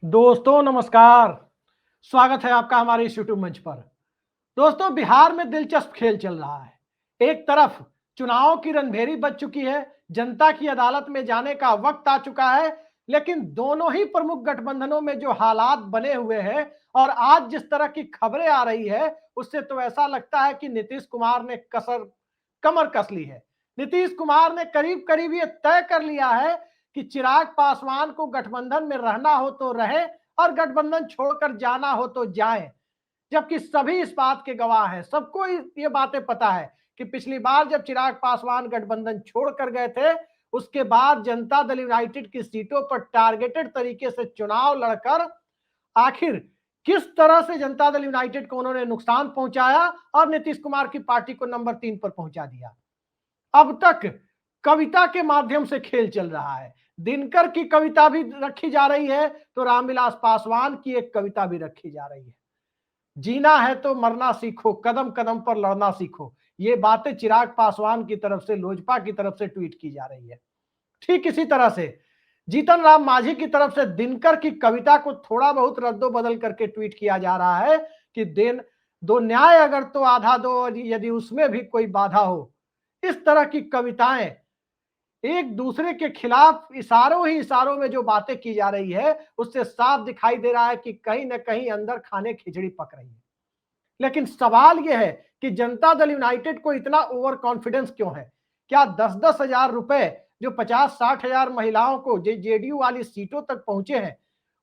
दोस्तों नमस्कार। स्वागत है आपका हमारे इस यूट्यूब मंच पर। दोस्तों, बिहार में दिलचस्प खेल चल रहा है। एक तरफ चुनाव की रणभेरी बज चुकी है, जनता की अदालत में जाने का वक्त आ चुका है, लेकिन दोनों ही प्रमुख गठबंधनों में जो हालात बने हुए हैं और आज जिस तरह की खबरें आ रही है, उससे तो ऐसा लगता है कि नीतीश कुमार ने कमर कस ली है। नीतीश कुमार ने करीब करीब ये तय कर लिया है कि चिराग पासवान को गठबंधन में रहना हो तो रहे और गठबंधन छोड़कर जाना हो तो जाए। जबकि सभी इस बात के गवाह हैं, सबको ये बातें पता है कि पिछली बार जब चिराग पासवान गठबंधन छोड़कर गए थे, उसके बाद जनता दल यूनाइटेड की सीटों पर टारगेटेड तरीके से चुनाव लड़कर आखिर किस तरह से जनता दल यूनाइटेड को उन्होंने नुकसान पहुंचाया और नीतीश कुमार की पार्टी को नंबर 3 पर पहुंचा दिया। अब तक कविता के माध्यम से खेल चल रहा है। दिनकर की कविता भी रखी जा रही है तो रामविलास पासवान की एक कविता भी रखी जा रही है। जीना है तो मरना सीखो, कदम कदम पर लड़ना सीखो। ये बातें चिराग पासवान की तरफ से, लोजपा की तरफ से ट्वीट की जा रही है। ठीक इसी तरह से जीतन राम मांझी की तरफ से दिनकर की कविता को थोड़ा बहुत रद्दो बदल करके ट्वीट किया जा रहा है कि दिन दो न्याय अगर तो आधा दो, यदि उसमें भी कोई बाधा हो। इस तरह की कविताएं एक दूसरे के खिलाफ इशारों ही इशारों में जो बातें की जा रही है, उससे साफ दिखाई दे रहा है कि कहीं ना कहीं अंदर खाने खिचड़ी पक रही है। लेकिन सवाल यह है कि जनता दल यूनाइटेड को इतना ओवर कॉन्फिडेंस क्यों है? क्या 10-10 हजार रुपए जो 50-60 हजार महिलाओं को जेडीयू वाली सीटों तक पहुंचे हैं,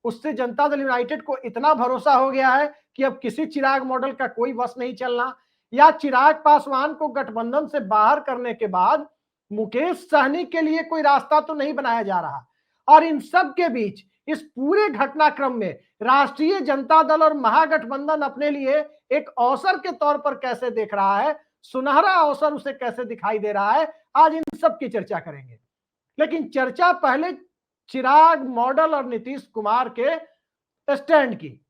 उससे जनता दल यूनाइटेड को इतना भरोसा हो गया है कि अब किसी चिराग मॉडल का कोई बस नहीं चलना? या चिराग पासवान को गठबंधन से बाहर करने के बाद मुकेश सहनी के लिए कोई रास्ता तो नहीं बनाया जा रहा? और इन सब के बीच इस पूरे घटनाक्रम में राष्ट्रीय जनता दल और महागठबंधन अपने लिए एक अवसर के तौर पर कैसे देख रहा है, सुनहरा अवसर उसे कैसे दिखाई दे रहा है, आज इन सब की चर्चा करेंगे। लेकिन चर्चा पहले चिराग मॉडल और नीतीश कुमार के स्टैंड की।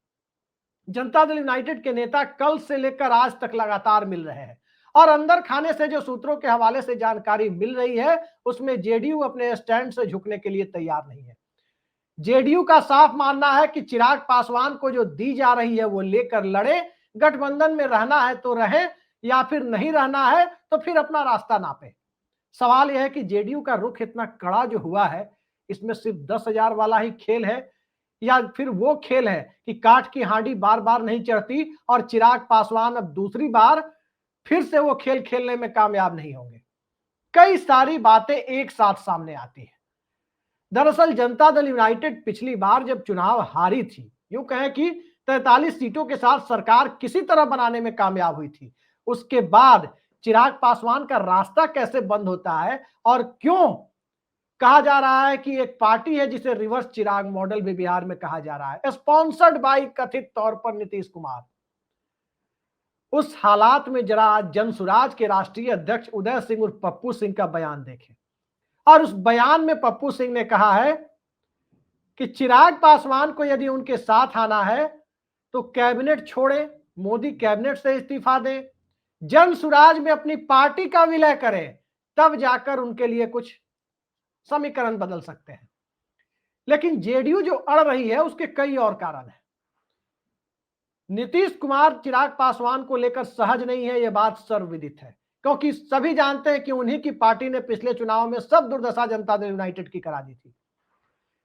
जनता दल यूनाइटेड के नेता कल से लेकर आज तक लगातार मिल रहे हैं और अंदर खाने से जो सूत्रों के हवाले से जानकारी मिल रही है, उसमें जेडीयू अपने स्टैंड से झुकने के लिए तैयार नहीं है। जेडीयू का साफ मानना है कि चिराग पासवान को जो दी जा रही है वो लेकर लड़े, गठबंधन में रहना है तो रहे, या फिर नहीं रहना है तो फिर अपना रास्ता नापे। सवाल यह है कि जेडीयू का रुख इतना कड़ा जो हुआ है, इसमें सिर्फ 10 हजार वाला ही खेल है या फिर वो खेल है कि काठ की हांडी बार बार नहीं चढ़ती और चिराग पासवान अब दूसरी बार फिर से वो खेल खेलने में कामयाब नहीं होंगे। कई सारी बातें एक साथ सामने आती है। दरअसल जनता दल यूनाइटेड पिछली बार जब चुनाव हारी थी, यूं कहें कि 43 सीटों के साथ सरकार किसी तरह बनाने में कामयाब हुई थी। उसके बाद चिराग पासवान का रास्ता कैसे बंद होता है और क्यों कहा जा रहा है कि एक पार्टी है जिसे रिवर्स चिराग मॉडल भी बिहार में कहा जा रहा है, स्पॉन्सर्ड बाय कथित तौर पर नीतीश कुमार। उस हालात में जरा आज जनसुराज के राष्ट्रीय अध्यक्ष उदय सिंह उर्फ पप्पू सिंह का बयान देखें। और उस बयान में पप्पू सिंह ने कहा है कि चिराग पासवान को यदि उनके साथ आना है तो कैबिनेट छोड़े, मोदी कैबिनेट से इस्तीफा दें, जनसुराज में अपनी पार्टी का विलय करें, तब जाकर उनके लिए कुछ समीकरण बदल सकते हैं। लेकिन जेडीयू जो अड़ रही है उसके कई और कारण हैं। नीतीश कुमार चिराग पासवान को लेकर सहज नहीं है, यह बात सर्वविदित है, क्योंकि सभी जानते हैं कि उन्हीं की पार्टी ने पिछले चुनाव में सब दुर्दशा जनता दल यूनाइटेड की करा दी थी।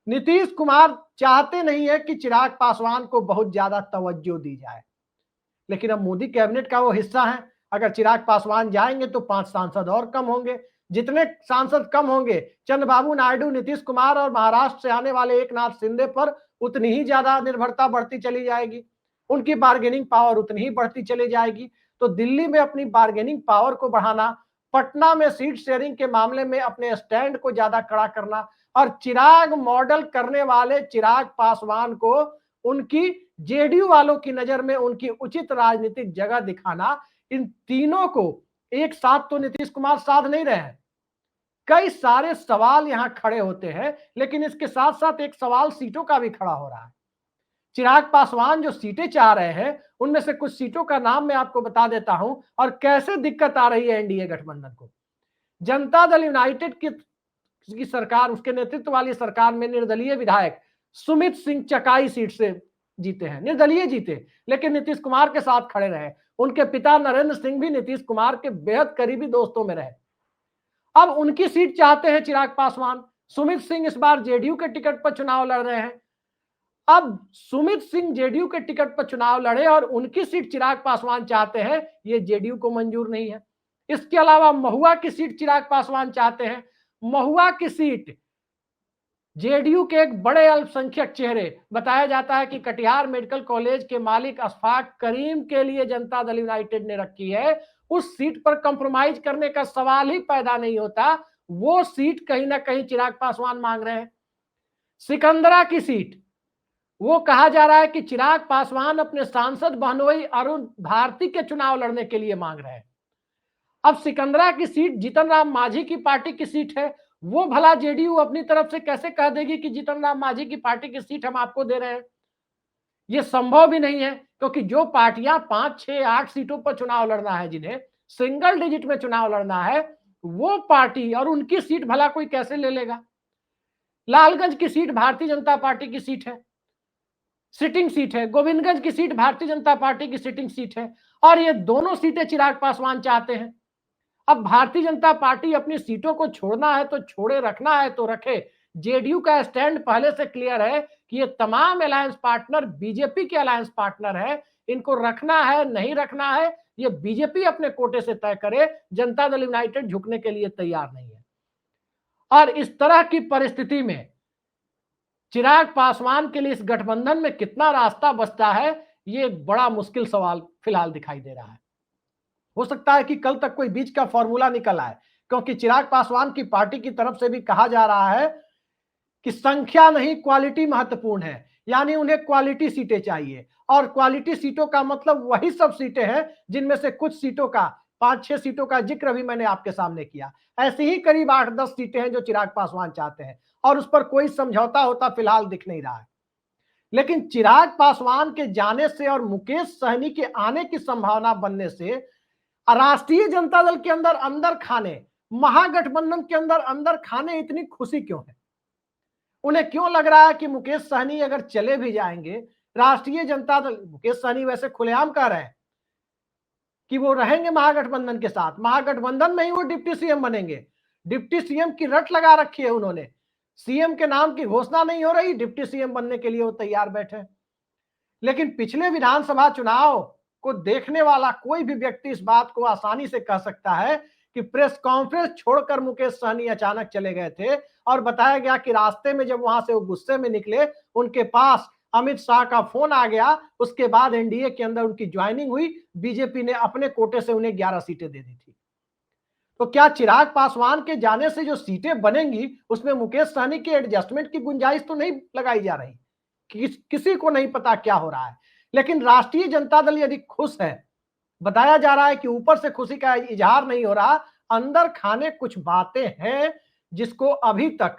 नीतीश कुमार चाहते नहीं है कि चिराग पासवान को बहुत ज्यादा तवज्जो दी जाए, लेकिन अब मोदी कैबिनेट का वो हिस्सा है। अगर चिराग पासवान जाएंगे तो 5 सांसद और कम होंगे। जितने सांसद कम होंगे, चंद्रबाबू नायडू, नीतीश कुमार और महाराष्ट्र से आने वाले एकनाथ शिंदे पर उतनी ही ज्यादा निर्भरता बढ़ती चली जाएगी, उनकी बार्गेनिंग पावर उतनी ही बढ़ती चली जाएगी। तो दिल्ली में अपनी बार्गेनिंग पावर को बढ़ाना, पटना में सीट शेयरिंग के मामले में अपने स्टैंड को ज्यादा कड़ा करना और चिराग मॉडल करने वाले चिराग पासवान को उनकी जेडीयू वालों की नजर में उनकी उचित राजनीतिक जगह दिखाना, इन तीनों को एक साथ तो नीतीश कुमार साध नहीं रहे हैं। कई सारे सवाल यहां खड़े होते हैं, लेकिन इसके साथ साथ एक सवाल सीटों का भी खड़ा हो रहा है। चिराग पासवान जो सीटें चाह रहे हैं, उनमें से कुछ सीटों का नाम मैं आपको बता देता हूं और कैसे दिक्कत आ रही है एनडीए गठबंधन को। जनता दल यूनाइटेड की सरकार, उसके नेतृत्व वाली सरकार में निर्दलीय विधायक सुमित सिंह चकाई सीट से जीते हैं, निर्दलीय जीते, लेकिन नीतीश कुमार के साथ खड़े रहे। उनके पिता नरेंद्र सिंह भी नीतीश कुमार के बेहद करीबी दोस्तों में रहे। अब उनकी सीट चाहते हैं चिराग पासवान। सुमित सिंह इस बार जेडीयू के टिकट पर चुनाव लड़ रहे हैं। अब सुमित सिंह जेडीयू के टिकट पर चुनाव लड़े और उनकी सीट चिराग पासवान चाहते हैं, ये जेडीयू को मंजूर नहीं है। इसके अलावा महुआ की सीट चिराग पासवान चाहते हैं। महुआ की सीट जेडीयू के एक बड़े अल्पसंख्यक चेहरे, बताया जाता है कि कटिहार मेडिकल कॉलेज के मालिक अशफाक करीम के लिए जनता दल यूनाइटेड ने रखी है। उस सीट पर कंप्रोमाइज करने का सवाल ही पैदा नहीं होता। वो सीट कहीं ना कहीं चिराग पासवान मांग रहे हैं। सिकंदरा की सीट, वो कहा जा रहा है कि चिराग पासवान अपने सांसद बहनोई अरुण भारती के चुनाव लड़ने के लिए मांग रहे हैं। अब सिकंदरा की सीट जीतन राम मांझी की पार्टी की सीट है। वो भला जेडीयू अपनी तरफ से कैसे कह देगी कि जीतन राम मांझी की पार्टी की सीट हम आपको दे रहे हैं? ये संभव भी नहीं है, क्योंकि जो पार्टियां 5, 6, 8 सीटों पर चुनाव लड़ना है, जिन्हें सिंगल डिजिट में चुनाव लड़ना है, वो पार्टी और उनकी सीट भला कोई कैसे ले लेगा? लालगंज की सीट भारतीय जनता पार्टी की सीट है, सिटिंग सीट है। गोविंदगंज की सीट भारतीय जनता पार्टी की सिटिंग सीट है, और ये दोनों सीटें चिराग पासवान चाहते हैं। अब भारतीय जनता पार्टी अपनी सीटों को छोड़ना है तो छोड़े, रखना है तो रखे। जेडीयू का स्टैंड पहले से क्लियर है कि ये तमाम अलायंस पार्टनर बीजेपी के अलायंस पार्टनर है। इनको रखना है नहीं रखना है, ये बीजेपी अपने कोटे से तय करे। जनता दल यूनाइटेड झुकने के लिए तैयार नहीं है। और इस तरह की परिस्थिति में चिराग पासवान के लिए इस गठबंधन में कितना रास्ता बचता है, ये एक बड़ा मुश्किल सवाल फिलहाल दिखाई दे रहा है। हो सकता है कि कल तक कोई बीच का फॉर्मूला निकल आए, क्योंकि चिराग पासवान की पार्टी की तरफ से भी कहा जा रहा है कि संख्या नहीं क्वालिटी महत्वपूर्ण है, यानी उन्हें क्वालिटी सीटें चाहिए। और क्वालिटी सीटों का मतलब वही सब सीटें हैं जिनमें से कुछ सीटों का, 5-6 सीटों का जिक्र अभी मैंने आपके सामने किया। ऐसी ही करीब 8-10 सीटें हैं जो चिराग पासवान चाहते हैं, और उस पर कोई समझौता होता फिलहाल दिख नहीं रहा है। लेकिन चिराग पासवान के जाने से और मुकेश सहनी के आने की संभावना बनने से राष्ट्रीय जनता दल के अंदर अंदर खाने, महागठबंधन के अंदर अंदर खाने इतनी खुशी क्यों है? उन्हें क्यों लग रहा है कि मुकेश सहनी अगर चले भी जाएंगे, राष्ट्रीय जनता दल, मुकेश सहनी वैसे खुलेआम कह रहे हैं कि वो रहेंगे महागठबंधन के साथ, महागठबंधन में ही वो डिप्टी सीएम बनेंगे। डिप्टी सीएम की रट लगा रखी है उन्होंने, सीएम के नाम की घोषणा नहीं हो रही, डिप्टी सीएम बनने के लिए वो तैयार बैठे। लेकिन पिछले विधानसभा चुनाव को देखने वाला कोई भी व्यक्ति इस बात को आसानी से कह सकता है कि प्रेस कॉन्फ्रेंस छोड़कर मुकेश सहनी अचानक चले गए थे, और बताया गया कि रास्ते में जब वहां से वो गुस्से में निकले, उनके पास अमित शाह का फोन आ गया। उसके बाद एनडीए के अंदर उनकी ज्वाइनिंग हुई, बीजेपी ने अपने कोटे से उन्हें 11 सीटें दे दी थी। तो क्या चिराग पासवान के जाने से जो सीटें बनेंगी उसमें मुकेश सहनी के एडजस्टमेंट की गुंजाइश तो नहीं लगाई जा रही? किसी को नहीं पता क्या हो रहा है। लेकिन राष्ट्रीय जनता दल यदि खुश है, बताया जा रहा है कि ऊपर से खुशी का इजहार नहीं हो रहा, अंदर खाने कुछ बातें हैं जिसको अभी तक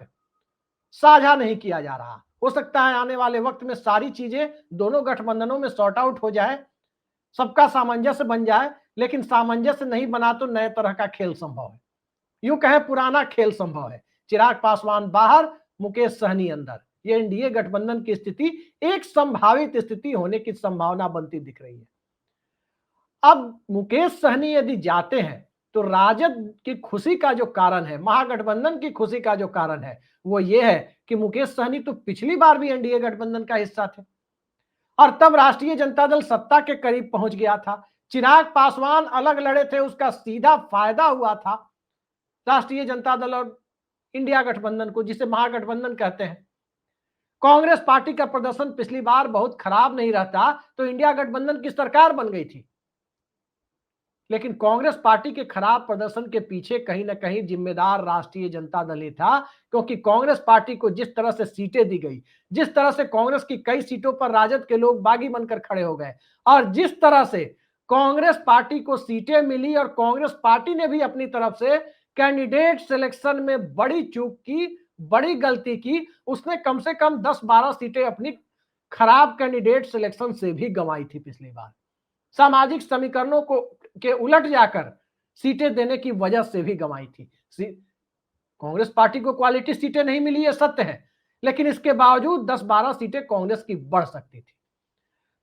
साझा नहीं किया जा रहा। हो सकता है आने वाले वक्त में सारी चीजें दोनों गठबंधनों में सॉर्ट आउट हो जाए, सबका सामंजस्य बन जाए। लेकिन सामंजस्य नहीं बना तो नए तरह का खेल संभव है। यूं कहें पुराना खेल संभव है। चिराग पासवान बाहर, मुकेश सहनी अंदर, ये एनडीए गठबंधन की स्थिति एक संभावित स्थिति होने की संभावना बनती दिख रही है। अब मुकेश सहनी यदि जाते हैं तो राजद की खुशी का जो कारण है, महागठबंधन की खुशी का जो कारण है, वो ये है कि मुकेश सहनी तो पिछली बार भी एनडीए गठबंधन का हिस्सा थे, और तब राष्ट्रीय जनता दल सत्ता के करीब पहुंच गया था। चिराग पासवान अलग लड़े थे, उसका सीधा फायदा हुआ था राष्ट्रीय जनता दल और इंडिया गठबंधन को, जिसे महागठबंधन कहते हैं। कांग्रेस पार्टी का प्रदर्शन पिछली बार बहुत खराब नहीं रहता तो इंडिया गठबंधन की सरकार बन गई थी। लेकिन कांग्रेस पार्टी के खराब प्रदर्शन के पीछे कहीं ना कहीं जिम्मेदार राष्ट्रीय जनता दल ही था, क्योंकि कांग्रेस पार्टी को जिस तरह से सीटें दी गई, जिस तरह से कांग्रेस की कई सीटों पर राजद के लोग बागी बनकर खड़े हो गए, और जिस तरह से कांग्रेस पार्टी को सीटें मिली, और कांग्रेस पार्टी ने भी अपनी तरफ से कैंडिडेट सिलेक्शन में बड़ी चूक की, बड़ी गलती की। उसने कम से कम 10-12 सीटें अपनी खराब कैंडिडेट सिलेक्शन से भी गंवाई थी पिछली बार, सामाजिक समीकरणों को के उलट जाकर सीटें देने की वजह से भी गंवाई थी। कांग्रेस पार्टी को क्वालिटी सीटें नहीं मिली, ये सत्य है, लेकिन इसके बावजूद 10-12 सीटें कांग्रेस की बढ़ सकती थी।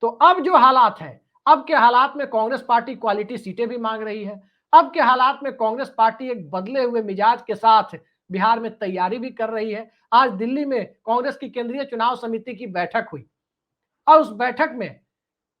तो अब जो हालात है, अब के हालात में कांग्रेस पार्टी क्वालिटी सीटें भी मांग रही है। अब के हालात में कांग्रेस पार्टी एक बदले हुए मिजाज के साथ बिहार में तैयारी भी कर रही है। आज दिल्ली में कांग्रेस की केंद्रीय चुनाव समिति की बैठक हुई और उस बैठक में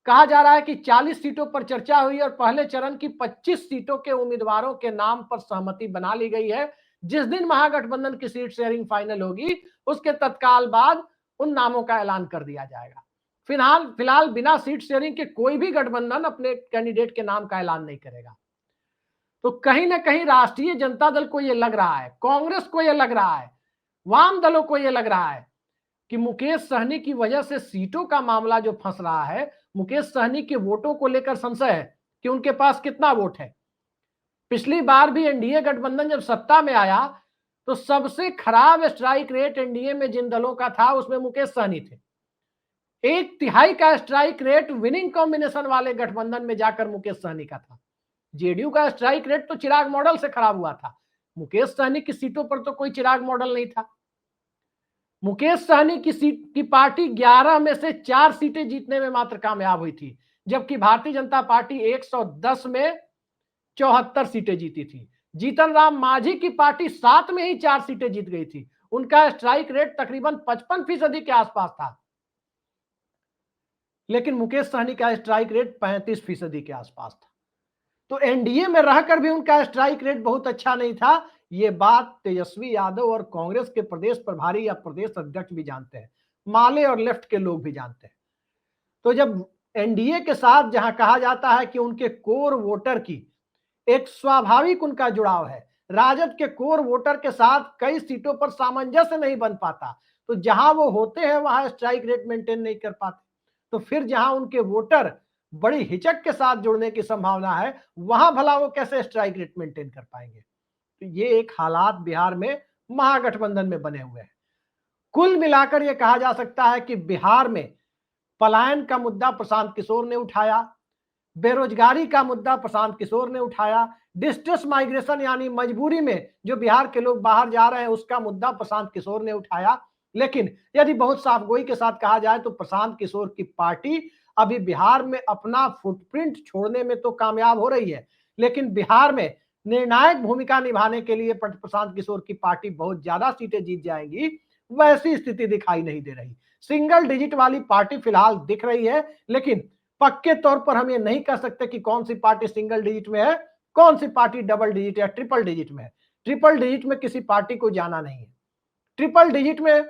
कहा जा रहा है कि 40 सीटों पर चर्चा हुई और पहले चरण की 25 सीटों के उम्मीदवारों के नाम पर सहमति बना ली गई है। जिस दिन महागठबंधन की सीट शेयरिंग फाइनल होगी, उसके तत्काल बाद उन नामों का ऐलान कर दिया जाएगा। फिलहाल बिना सीट शेयरिंग के कोई भी गठबंधन अपने कैंडिडेट के नाम का ऐलान नहीं करेगा। तो कहीं ना कहीं राष्ट्रीय जनता दल को यह लग रहा है, कांग्रेस को यह लग रहा है, वाम दलों को यह लग रहा है कि मुकेश सहनी की वजह से सीटों का मामला जो फंस रहा है, मुकेश सहनी के वोटों को लेकर संशय है कि उनके पास कितना वोट है। पिछली बार भी एनडीए गठबंधन जब सत्ता में आया तो सबसे खराब स्ट्राइक रेट एनडीए में जिन दलों का था उसमें मुकेश सहनी थे। 1/3 का स्ट्राइक रेट विनिंग कॉम्बिनेशन वाले गठबंधन में जाकर मुकेश सहनी का था। जेडीयू का स्ट्राइक रेट तो चिराग मॉडल से खराब हुआ था, मुकेश सहनी की सीटों पर तो कोई चिराग मॉडल नहीं था। मुकेश सहनी की सीट की पार्टी 11 में से 4 सीटें जीतने में मात्र कामयाब हुई थी, जबकि भारतीय जनता पार्टी 110 में 74 सीटें जीती थी। जीतन राम मांझी की पार्टी 7 में ही 4 सीटें जीत गई थी। उनका स्ट्राइक रेट तकरीबन 55% के आसपास था, लेकिन मुकेश सहनी का स्ट्राइक रेट 35% के आसपास था। तो एनडीए में रहकर भी उनका स्ट्राइक रेट बहुत अच्छा नहीं था। ये बात तेजस्वी यादव और कांग्रेस के प्रदेश प्रभारी या प्रदेश अध्यक्ष भी जानते हैं, माले और लेफ्ट के लोग भी जानते हैं। तो जब एनडीए के साथ जहां कहा जाता है कि उनके कोर वोटर की एक स्वाभाविक उनका जुड़ाव है, राजद के कोर वोटर के साथ कई सीटों पर सामंजस्य नहीं बन पाता, तो जहां वो होते हैं वहां स्ट्राइक रेट मेंटेन नहीं कर पाते। तो फिर जहां उनके वोटर बड़ी हिचक के साथ जुड़ने की संभावना है, वहां भला वो कैसे स्ट्राइक रेट मेंटेन कर पाएंगे। तो ये एक हालात बिहार में महागठबंधन में बने हुए हैं। कुल मिलाकर यह कहा जा सकता है कि बिहार में पलायन का मुद्दा प्रशांत किशोर ने उठाया, बेरोजगारी का मुद्दा प्रशांत किशोर ने उठाया, डिस्ट्रेस माइग्रेशन यानी मजबूरी में जो बिहार के लोग बाहर जा रहे हैं उसका मुद्दा प्रशांत किशोर ने उठाया। लेकिन यदि बहुत साफगोई के साथ कहा जाए तो प्रशांत किशोर की पार्टी अभी बिहार में अपना फुटप्रिंट छोड़ने में तो कामयाब हो रही है, लेकिन बिहार में निर्णायक भूमिका निभाने के लिए प्रशांत किशोर की पार्टी बहुत ज्यादा सीटें जीत जाएगी, वैसी स्थिति दिखाई नहीं दे रही। सिंगल डिजिट वाली पार्टी फिलहाल दिख रही है, लेकिन पक्के तौर पर हम ये नहीं कह सकते कि कौन सी पार्टी सिंगल डिजिट में है, कौन सी पार्टी डबल डिजिट या ट्रिपल डिजिट में है। ट्रिपल डिजिट में किसी पार्टी को जाना नहीं है। ट्रिपल डिजिट में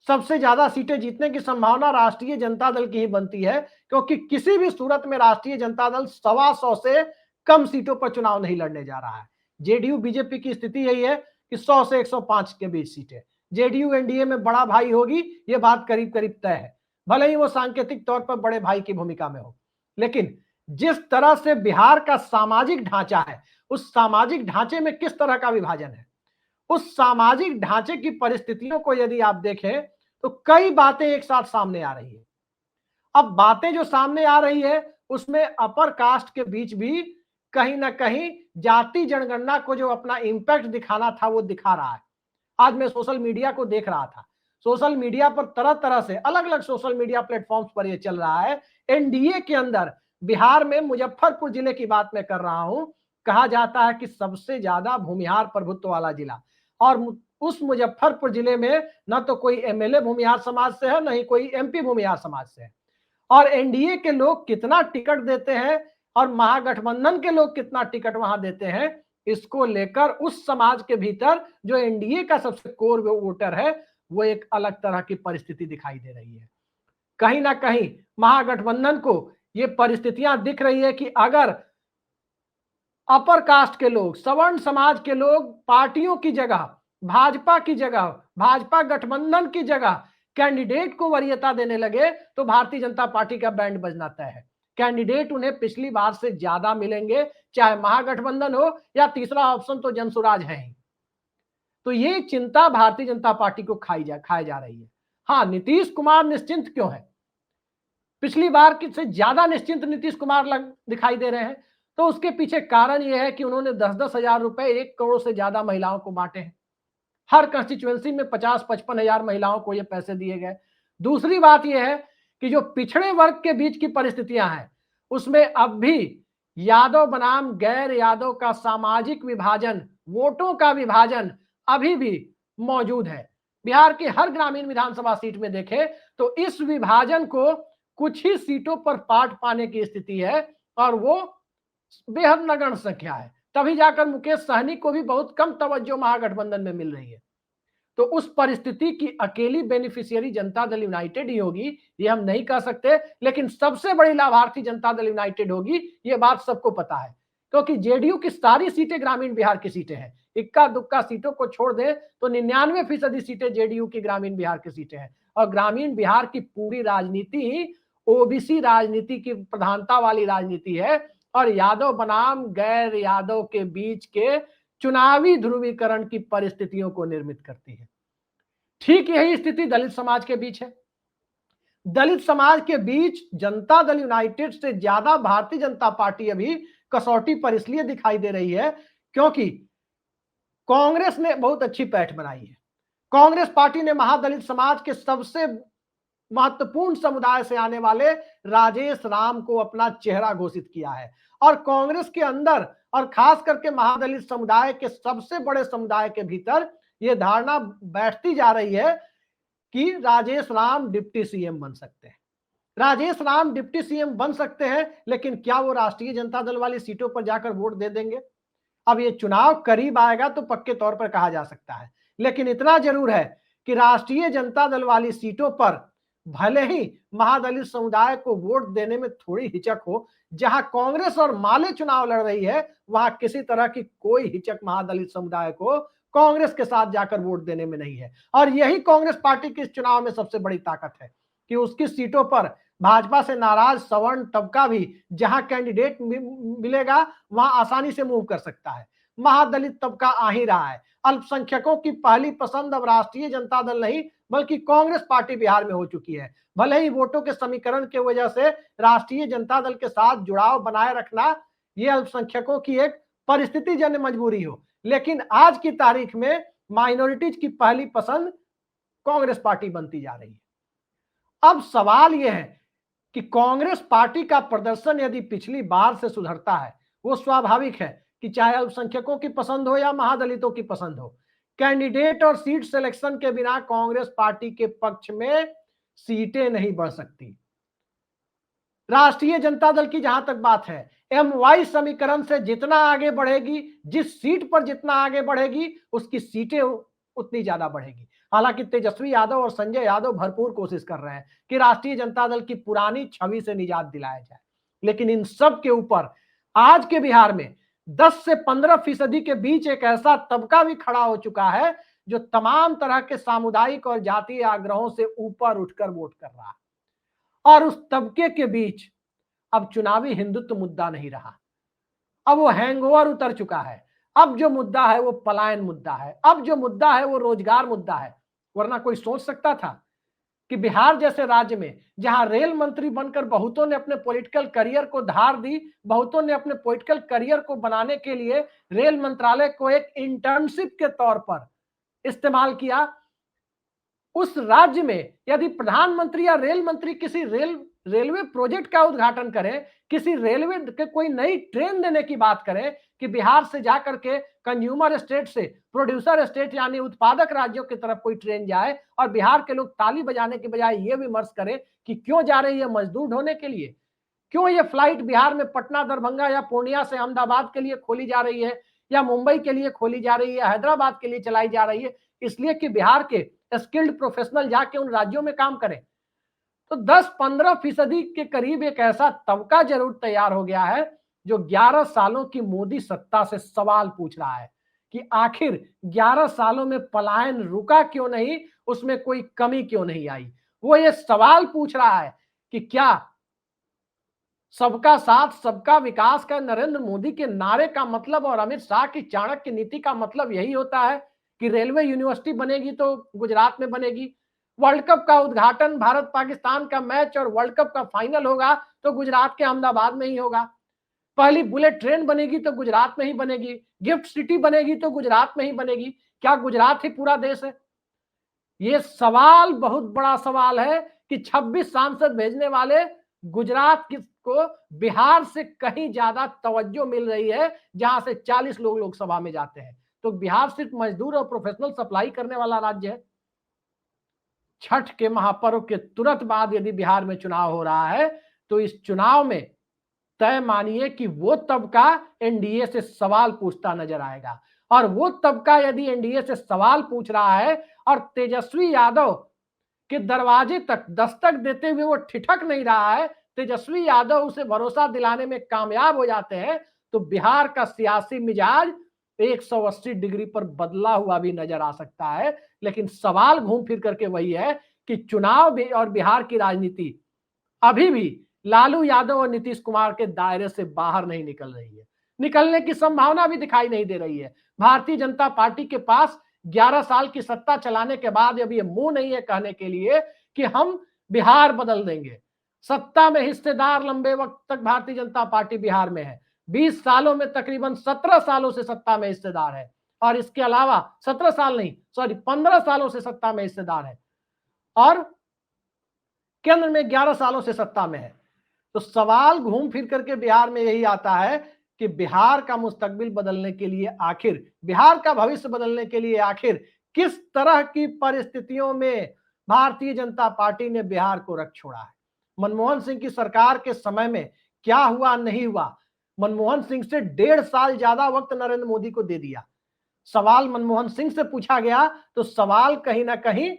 सबसे ज्यादा सीटें जीतने की संभावना राष्ट्रीय जनता दल की ही बनती है, क्योंकि किसी भी सूरत में राष्ट्रीय जनता दल 125 से कम सीटों पर चुनाव नहीं लड़ने जा रहा है। जेडीयू बीजेपी की स्थिति यही है कि 100 से 105 के बीच सीटें। जेडीयू एनडीए में बड़ा भाई होगी, ये बात करीब करीब तय है, भले ही वो सांकेतिक तौर पर बड़े भाई की भूमिका में हो। लेकिन जिस तरह से बिहार का सामाजिक ढांचा है, उस सामाजिक ढांचे में किस तरह का विभाजन है, उस सामाजिक ढांचे की परिस्थितियों को यदि आप देखें तो कई बातें एक साथ सामने आ रही है। अब बातें जो सामने आ रही है उसमें अपर कास्ट के बीच भी कहीं ना कहीं जाति जनगणना को जो अपना इंपैक्ट दिखाना था वो दिखा रहा है। आज मैं सोशल मीडिया को देख रहा था, सोशल मीडिया पर तरह तरह से अलग अलग सोशल मीडिया प्लेटफॉर्म्स पर यह चल रहा है। एनडीए के अंदर बिहार में मुजफ्फरपुर जिले की बात मैं कर रहा हूं, कहा जाता है कि सबसे ज्यादा भूमिहार प्रभुत्व वाला जिला, और उस मुजफ्फरपुर जिले में न तो कोई एमएलए भूमिहार समाज से है, न ही कोई एमपी भूमिहार समाज से है। और एनडीए के लोग कितना टिकट देते हैं और महागठबंधन के लोग कितना टिकट वहां देते हैं, इसको लेकर उस समाज के भीतर जो एनडीए का सबसे कोर वोटर है वो एक अलग तरह की परिस्थिति दिखाई दे रही है। कहीं ना कहीं महागठबंधन को ये परिस्थितियां दिख रही है कि अगर अपर कास्ट के लोग, सवर्ण समाज के लोग पार्टियों की जगह, भाजपा की जगह, भाजपा गठबंधन की जगह कैंडिडेट को वरीयता देने लगे तो भारतीय जनता पार्टी का बैंड बजना तय है। कैंडिडेट उन्हें पिछली बार से ज्यादा मिलेंगे, चाहे महागठबंधन हो या तीसरा ऑप्शन तो जनसुराज है ही। तो ये चिंता भारतीय जनता पार्टी को खाई जा रही है। हाँ, नीतीश कुमार निश्चिंत क्यों है? पिछली बार से ज्यादा निश्चिंत नीतीश कुमार दिखाई दे रहे हैं, तो उसके पीछे कारण यह है कि उन्होंने 10-10 हजार रुपए 1 करोड़ से ज्यादा महिलाओं को बांटे हैं। हर कंस्टिट्यूएंसी में 50-55 हजार महिलाओं को ये पैसे दिए गए। दूसरी बात यह है कि जो पिछड़े वर्ग के बीच की परिस्थितियां हैं उसमें अब भी यादव बनाम गैर यादव का सामाजिक विभाजन, वोटों का विभाजन अभी भी मौजूद है। बिहार की हर ग्रामीण विधानसभा सीट में देखें तो इस विभाजन को कुछ ही सीटों पर पाट पाने की स्थिति है और वो बेहद नगण्य संख्या है। तभी जाकर मुकेश सहनी को भी बहुत कम तवज्जो महागठबंधन में मिल रही है। तो उस परिस्थिति की अकेली बेनिफिशियरी जनता दल यूनाइटेड ही होगी, ये हम नहीं कह सकते, लेकिन सबसे बड़ी लाभार्थी जनता दल यूनाइटेड होगी, ये बात सबको पता है। क्योंकि जेडीयू की सारी सीटें ग्रामीण बिहार की सीटें हैं। इक्का दुक्का सीटों को छोड़ दें तो 99% सीटें जेडीयू की ग्रामीण बिहार की सीटें हैं। और ग्रामीण बिहार की पूरी राजनीति ही ओबीसी राजनीति की प्रधानता वाली राजनीति है और यादव बनाम गैर यादव के बीच के चुनावी ध्रुवीकरण की परिस्थितियों को निर्मित करती है। ठीक यही स्थिति दलित समाज के बीच है। दलित समाज के बीच जनता दल यूनाइटेड से ज्यादा भारतीय जनता पार्टी अभी कसौटी पर इसलिए दिखाई दे रही है क्योंकि कांग्रेस ने बहुत अच्छी पैठ बनाई है। कांग्रेस पार्टी ने महादलित समाज के सबसे महत्वपूर्ण समुदाय से आने वाले राजेश राम को अपना चेहरा घोषित किया है और कांग्रेस के अंदर और खास करके महादलित समुदाय के सबसे बड़े समुदाय के भीतर यह धारणा बैठती जा रही है कि राजेश राम डिप्टी सीएम बन सकते हैं। राजेश राम डिप्टी सीएम बन सकते हैं, लेकिन क्या वो राष्ट्रीय जनता दल वाली सीटों पर जाकर वोट दे देंगे? अब ये चुनाव करीब आएगा तो पक्के तौर पर कहा जा सकता है, लेकिन इतना जरूर है कि राष्ट्रीय जनता दल वाली सीटों पर भले ही महादलित समुदाय को वोट देने में थोड़ी हिचक हो, जहां कांग्रेस और माले चुनाव लड़ रही है वहां किसी तरह की कोई हिचक महादलित समुदाय को कांग्रेस के साथ जाकर वोट देने में नहीं है। और यही कांग्रेस पार्टी की इस चुनाव में सबसे बड़ी ताकत है कि उसकी सीटों पर भाजपा से नाराज सवर्ण तबका भी जहां कैंडिडेट मिलेगा वहां आसानी से मूव कर सकता है। महादलित तबका आ ही रहा है। अल्पसंख्यकों की पहली पसंद अब राष्ट्रीय जनता दल नहीं बल्कि कांग्रेस पार्टी बिहार में हो चुकी है। भले ही वोटों के समीकरण की वजह से राष्ट्रीय जनता दल के साथ जुड़ाव बनाए रखना ये अल्पसंख्यकों की एक परिस्थितिजन्य मजबूरी हो, लेकिन आज की तारीख में माइनॉरिटीज की पहली पसंद कांग्रेस पार्टी बनती जा रही है। अब सवाल यह है कि कांग्रेस पार्टी का प्रदर्शन यदि पिछली बार से सुधरता है, वो स्वाभाविक है कि चाहे अल्पसंख्यकों की पसंद हो या महादलितों की पसंद हो, कैंडिडेट और सीट सिलेक्शन के बिना कांग्रेस पार्टी के पक्ष में सीटें नहीं बढ़ सकती। राष्ट्रीय जनता दल की जहां तक बात है, एमवाई समीकरण से जितना आगे बढ़ेगी, जिस सीट पर जितना आगे बढ़ेगी, उसकी सीटें उतनी ज्यादा बढ़ेगी। हालांकि तेजस्वी यादव और संजय यादव भरपूर कोशिश कर रहे हैं कि राष्ट्रीय जनता दल की पुरानी छवि से निजात दिलाया जाए, लेकिन इन सब के ऊपर आज के बिहार में 10 से 15% के बीच एक ऐसा तबका भी खड़ा हो चुका है जो तमाम तरह के सामुदायिक और जातीय आग्रहों से ऊपर उठकर वोट कर रहा है। और उस तबके के बीच अब चुनावी हिंदुत्व मुद्दा नहीं रहा, अब वो हैंगओवर उतर चुका है। अब जो मुद्दा है वो पलायन मुद्दा है, अब जो मुद्दा है वो रोजगार मुद्दा है। वरना कोई सोच सकता था कि बिहार जैसे राज्य में जहां रेल मंत्री बनकर बहुतों ने अपने पॉलिटिकल करियर को धार दी, बहुतों ने अपने पॉलिटिकल करियर को बनाने के लिए रेल मंत्रालय को एक इंटर्नशिप के तौर पर इस्तेमाल किया, उस राज्य में यदि प्रधानमंत्री या रेल मंत्री किसी रेलवे प्रोजेक्ट का उद्घाटन करें, किसी रेलवे के कोई नई ट्रेन देने की बात करें कि बिहार से जाकर के कंज्यूमर स्टेट से प्रोड्यूसर स्टेट यानी उत्पादक राज्यों की तरफ कोई ट्रेन जाए और बिहार के लोग ताली बजाने के बजाय ये विमर्श करें कि क्यों जा रही है मजदूर ढोने के लिए, क्यों ये फ्लाइट बिहार में पटना दरभंगा या पूर्णिया से अहमदाबाद के लिए खोली जा रही है या मुंबई के लिए खोली जा रही है, हैदराबाद के लिए चलाई जा रही है, इसलिए कि बिहार के स्किल्ड प्रोफेशनल जाके उन राज्यों में काम करें। तो 10-15% के करीब एक ऐसा तबका जरूर तैयार हो गया है जो 11 सालों की मोदी सत्ता से सवाल पूछ रहा है कि आखिर 11 सालों में पलायन रुका क्यों नहीं, उसमें कोई कमी क्यों नहीं आई। वो ये सवाल पूछ रहा है कि क्या सबका साथ सबका विकास का नरेंद्र मोदी के नारे का मतलब और अमित शाह की चाणक्य नीति का मतलब यही होता है कि रेलवे यूनिवर्सिटी बनेगी तो गुजरात में बनेगी, वर्ल्ड कप का उद्घाटन भारत पाकिस्तान का मैच और वर्ल्ड कप का फाइनल होगा तो गुजरात के अहमदाबाद में ही होगा, पहली बुलेट ट्रेन बनेगी तो गुजरात में ही बनेगी, गिफ्ट सिटी बनेगी तो गुजरात में ही बनेगी। क्या गुजरात ही पूरा देश है? ये सवाल बहुत बड़ा सवाल है कि 26 सांसद भेजने वाले गुजरात को बिहार से कहीं ज्यादा तवज्जो मिल रही है, जहां से 40 लोग लोकसभा में जाते हैं। तो बिहार सिर्फ मजदूर और प्रोफेशनल सप्लाई करने वाला राज्य है। छठ के महापर्व के तुरंत बाद यदि बिहार में चुनाव हो रहा है तो इस चुनाव में तय मानिए कि वो तबका एनडीए से सवाल पूछता नजर आएगा। और वो तबका यदि एनडीए से सवाल पूछ रहा है और तेजस्वी यादव के दरवाजे तक दस्तक देते हुए वो ठिठक नहीं रहा है, तेजस्वी यादव उसे भरोसा दिलाने में कामयाब हो जाते हैं, तो बिहार का सियासी मिजाज 180 डिग्री पर बदला हुआ भी नजर आ सकता है। लेकिन सवाल घूम फिर करके वही है कि चुनाव भी और बिहार की राजनीति अभी भी लालू यादव और नीतीश कुमार के दायरे से बाहर नहीं निकल रही है। निकलने की संभावना भी दिखाई नहीं दे रही है। भारतीय जनता पार्टी के पास 11 साल की सत्ता चलाने के बाद अब ये मुंह नहीं है कहने के लिए कि हम बिहार बदल देंगे। सत्ता में हिस्सेदार लंबे वक्त तक भारतीय जनता पार्टी बिहार में है। 20 सालों में तकरीबन 17 सालों से सत्ता में हिस्सेदार है। और इसके अलावा 17 साल नहीं, सॉरी 15 सालों से सत्ता में हिस्सेदार है और केंद्र में 11 सालों से सत्ता में है। तो सवाल घूम फिर करके बिहार में यही आता है कि बिहार का मुस्तकबिल बदलने के लिए आखिर, बिहार का भविष्य बदलने के लिए आखिर किस तरह की परिस्थितियों में भारतीय जनता पार्टी ने बिहार को रख छोड़ा है। मनमोहन सिंह की सरकार के समय में क्या हुआ नहीं हुआ, मनमोहन सिंह से 1.5 साल ज्यादा वक्त नरेंद्र मोदी को दे दिया। सवाल मनमोहन सिंह से पूछा गया तो सवाल कहीं ना कहीं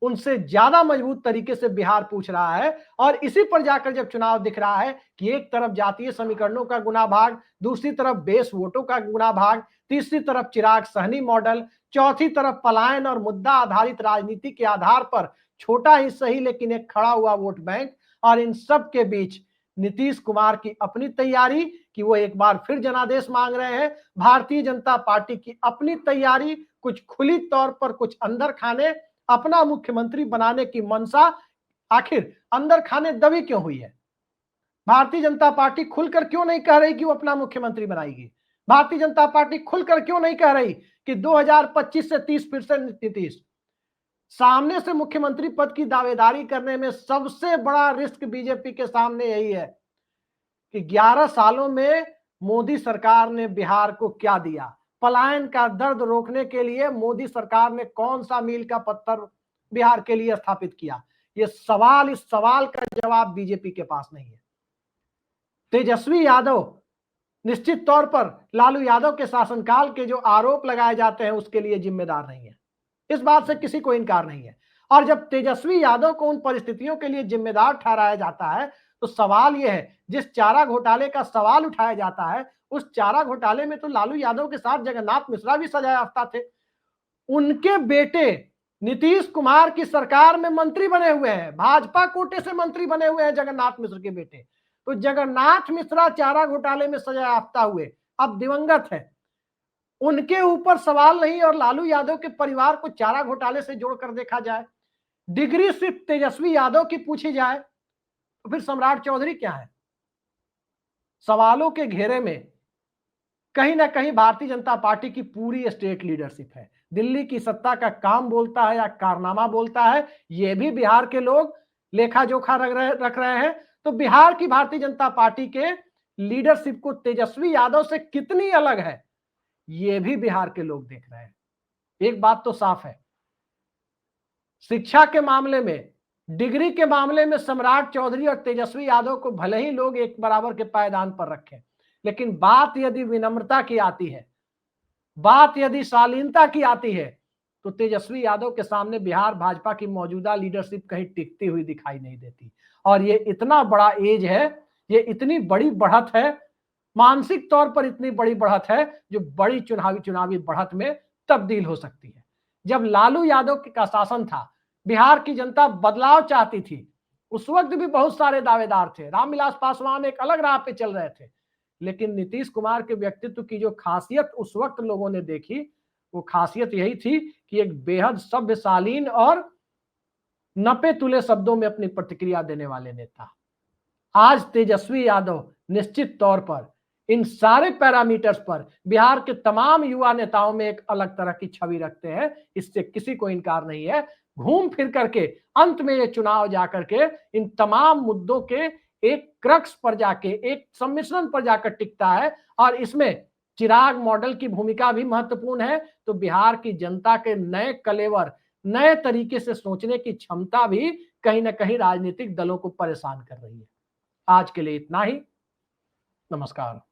उनसे ज्यादा मजबूत तरीके से बिहार पूछ रहा है। और इसी पर जाकर जब चुनाव दिख रहा है कि एक तरफ जातीय समीकरणों का गुना भाग, दूसरी तरफ बेस वोटों का गुना भाग, तीसरी तरफ चिराग सहनी मॉडल, चौथी तरफ पलायन और मुद्दा आधारित राजनीति के आधार पर छोटा ही सही लेकिन एक खड़ा हुआ वोट बैंक, और इन सब के बीच नीतीश कुमार की अपनी तैयारी कि वो एक बार फिर जनादेश मांग रहे हैं, भारतीय जनता पार्टी की अपनी तैयारी, कुछ खुली तौर पर कुछ अंदर खाने, अपना मुख्यमंत्री बनाने की मंशा, आखिर अंदर खाने दबी क्यों हुई है? भारतीय जनता पार्टी खुलकर क्यों नहीं कह रही कि वो अपना मुख्यमंत्री बनाएगी? भारतीय जनता पार्टी खुलकर क्यों नहीं कह रही कि 2025 से 30 फिर से नीतीश? सामने से मुख्यमंत्री पद की दावेदारी करने में सबसे बड़ा रिस्क बीजेपी के सामने यही है कि 11 सालों में मोदी सरकार ने बिहार को क्या दिया। पलायन का दर्द रोकने के लिए मोदी सरकार ने कौन सा मील का पत्थर बिहार के लिए स्थापित किया? ये सवाल, इस सवाल का जवाब बीजेपी के पास नहीं है। तेजस्वी यादव निश्चित तौर पर लालू यादव के शासनकाल के जो आरोप लगाए जाते हैं उसके लिए जिम्मेदार नहीं है, इस बात से किसी को इनकार नहीं है। और जब तेजस्वी यादव को उन परिस्थितियों के लिए जिम्मेदार ठहराया जाता है तो सवाल यह है, जिस चारा घोटाले का सवाल उठाया जाता है उस चारा घोटाले में तो लालू यादव के साथ जगन्नाथ मिश्रा भी सजायाफ्ता थे। उनके बेटे नीतीश कुमार की सरकार में मंत्री बने हुए हैं, भाजपा कोटे से मंत्री बने हुए हैं जगन्नाथ मिश्र के बेटे। तो जगन्नाथ मिश्रा चारा घोटाले में सजायाफ्ता हुए, अब दिवंगत है, उनके ऊपर सवाल नहीं और लालू यादव के परिवार को चारा घोटाले से जोड़कर देखा जाए, डिग्री सिर्फ तेजस्वी यादव की पूछी जाए, तो फिर सम्राट चौधरी क्या है? सवालों के घेरे में कहीं ना कहीं भारतीय जनता पार्टी की पूरी स्टेट लीडरशिप है। दिल्ली की सत्ता का काम बोलता है या कारनामा बोलता है, ये भी बिहार के लोग लेखा जोखा रख रहे हैं। तो बिहार की भारतीय जनता पार्टी के लीडरशिप को तेजस्वी यादव से कितनी अलग है, ये भी बिहार के लोग देख रहे हैं। एक बात तो साफ है, शिक्षा के मामले में, डिग्री के मामले में सम्राट चौधरी और तेजस्वी यादव को भले ही लोग एक बराबर के पायदान पर रखें, लेकिन बात यदि विनम्रता की आती है, बात यदि शालीनता की आती है, तो तेजस्वी यादव के सामने बिहार भाजपा की मौजूदा लीडरशिप कहीं टिकती हुई दिखाई नहीं देती। और ये इतना बड़ा एज है, ये इतनी बड़ी बढ़त है, मानसिक तौर पर इतनी बड़ी बढ़त है जो बड़ी चुनावी बढ़त में तब्दील हो सकती है। जब लालू यादव का शासन था, बिहार की जनता बदलाव चाहती थी, उस वक्त भी बहुत सारे दावेदार थे, रामविलास पासवान एक अलग राह पे चल रहे थे, लेकिन नीतीश कुमार के व्यक्तित्व की जो खासियत उस वक्त लोगों ने देखी, वो खासियत यही थी कि एक बेहद सभ्य, शालीन और नपे तुले शब्दों में अपनी प्रतिक्रिया देने वाले नेता। आज तेजस्वी यादव निश्चित तौर पर इन सारे पैरामीटर्स पर बिहार के तमाम युवा नेताओं में एक अलग तरह की छवि रखते हैं, इससे किसी को इनकार नहीं है। घूम फिर करके अंत में ये चुनाव जाकर के इन तमाम मुद्दों के एक क्रक्स पर जाके, एक सम्मिश्रण पर जाकर टिकता है, और इसमें चिराग मॉडल की भूमिका भी महत्वपूर्ण है। तो बिहार की जनता के नए कलेवर, नए तरीके से सोचने की क्षमता भी कहीं ना कहीं राजनीतिक दलों को परेशान कर रही है। आज के लिए इतना ही। नमस्कार।